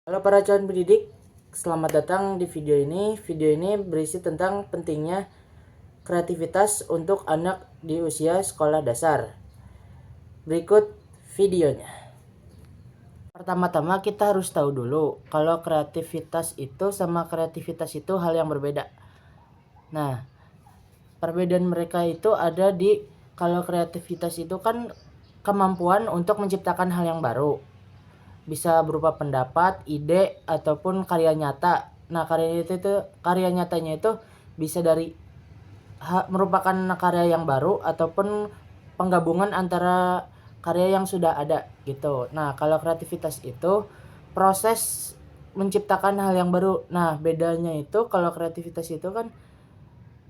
Halo para calon pendidik, selamat datang di video ini. Video ini berisi tentang pentingnya kreativitas untuk anak di usia sekolah dasar. Berikut videonya. Pertama-tama kita harus tahu dulu kalau kreativitas itu sama kreativitas itu hal yang berbeda. Nah, perbedaan mereka itu ada di kalau kreativitas itu kan kemampuan untuk menciptakan hal yang baru. Bisa berupa pendapat, ide, ataupun karya nyata. Nah, karya nyatanya itu bisa dari merupakan karya yang baru ataupun penggabungan antara karya yang sudah ada gitu. Nah, kalau kreativitas itu proses menciptakan hal yang baru. Nah, bedanya itu kalau kreativitas itu kan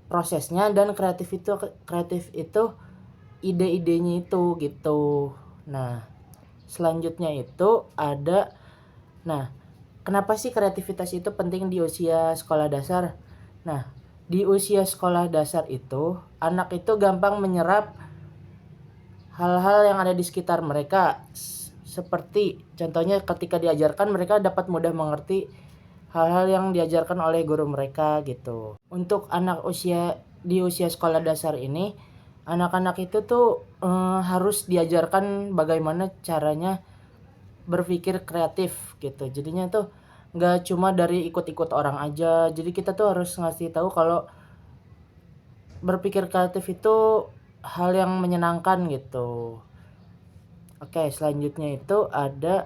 prosesnya, dan kreatif itu ide-idenya itu gitu. Nah, selanjutnya itu ada, nah, kenapa sih kreativitas itu penting di usia sekolah dasar? Nah, di usia sekolah dasar itu anak itu gampang menyerap hal-hal yang ada di sekitar mereka. Seperti contohnya ketika diajarkan, mereka dapat mudah mengerti hal-hal yang diajarkan oleh guru mereka gitu. Untuk anak di usia sekolah dasar ini, anak-anak itu tuh harus diajarkan bagaimana caranya berpikir kreatif gitu. Jadinya tuh nggak cuma dari ikut-ikut orang aja. Jadi kita tuh harus ngasih tahu kalau berpikir kreatif itu hal yang menyenangkan gitu. Oke, selanjutnya itu ada,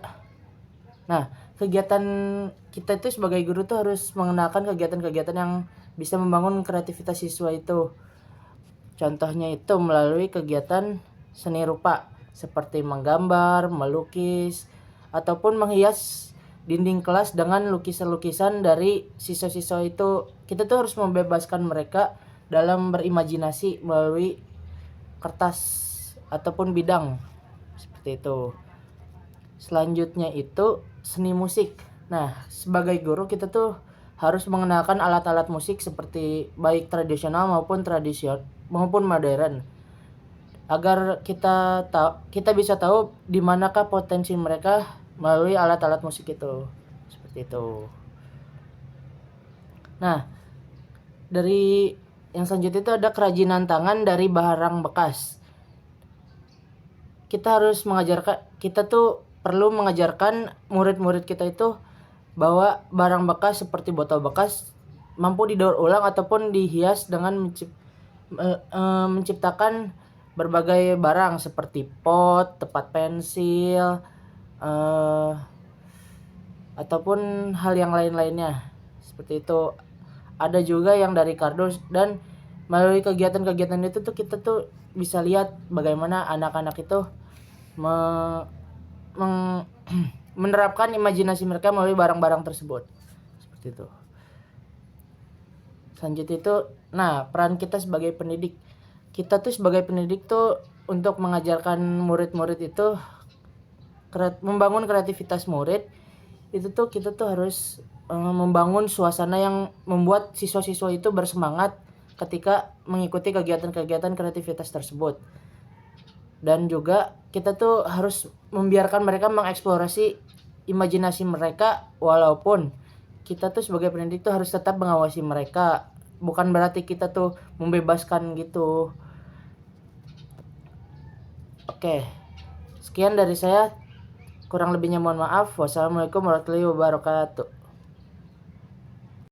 nah, kegiatan kita itu sebagai guru tuh harus mengenalkan kegiatan-kegiatan yang bisa membangun kreativitas siswa itu. Contohnya itu melalui kegiatan seni rupa seperti menggambar, melukis, ataupun menghias dinding kelas dengan lukisan-lukisan dari siswa-siswa itu. Kita tuh harus membebaskan mereka dalam berimajinasi melalui kertas ataupun bidang seperti itu. Selanjutnya itu seni musik. Nah, sebagai guru kita tuh harus mengenalkan alat-alat musik seperti baik tradisional maupun modern, agar kita bisa tahu di manakah potensi mereka melalui alat-alat musik itu. Seperti itu. Nah, dari yang selanjutnya itu ada kerajinan tangan dari barang bekas. Kita tuh perlu mengajarkan murid-murid kita itu bahwa barang bekas seperti botol bekas mampu didaur ulang ataupun dihias dengan menciptakan berbagai barang seperti pot, tempat pensil, ataupun hal yang lain-lainnya. Seperti itu. Ada juga yang dari kardus, dan melalui kegiatan-kegiatan itu tuh kita tuh bisa lihat bagaimana anak-anak itu menerapkan imajinasi mereka melalui barang-barang tersebut. Seperti itu. Selanjutnya itu, nah, peran kita sebagai pendidik. Kita tuh sebagai pendidik tuh untuk mengajarkan murid-murid itu membangun kreativitas murid. Itu tuh kita tuh harus membangun suasana yang membuat siswa-siswa itu bersemangat ketika mengikuti kegiatan-kegiatan kreativitas tersebut. Dan juga kita tuh harus membiarkan mereka mengeksplorasi imajinasi mereka, walaupun kita tuh sebagai pendidik tuh harus tetap mengawasi mereka. Bukan berarti kita tuh membebaskan gitu. Oke, sekian dari saya. Kurang lebihnya mohon maaf. Wassalamualaikum warahmatullahi wabarakatuh.